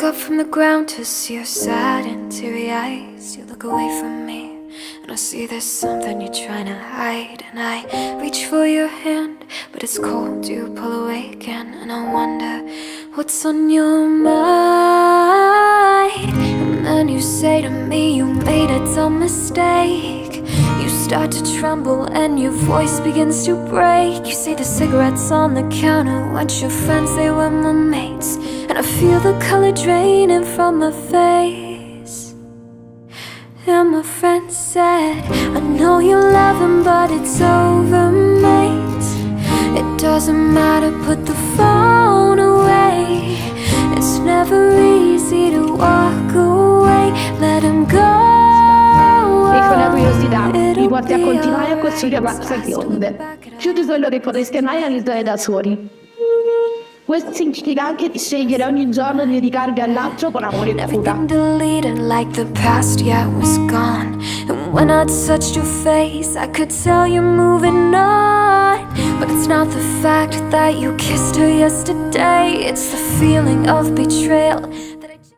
up from the ground to see your sad and teary eyes. You look away from me and I see there's something you're trying to hide. And I reach for your hand, but it's cold, you pull away again. And I wonder what's on your mind. And then you say to me you made a dumb mistake. You start to tremble and your voice begins to break. You say the cigarettes on the counter weren't your friends, they were my mates. And I feel the color draining from my face. And my friend said, I know you love him, but it's over, mate. It doesn't matter, put the phone away. It's never easy to walk away. Let him go. E con la curiosità mi porti a continuare a costruire pazze bionde. Chiudi quello che potreste mai realizzare da soli. Questo significa anche di scegliere ogni giorno di dedicarvi all'altro con amore e cura. Deleted like the past, yeah, it was gone. And when I touched your face, I could tell you're moving on. But it's not the fact that you kissed her yesterday, it's the feeling of betrayal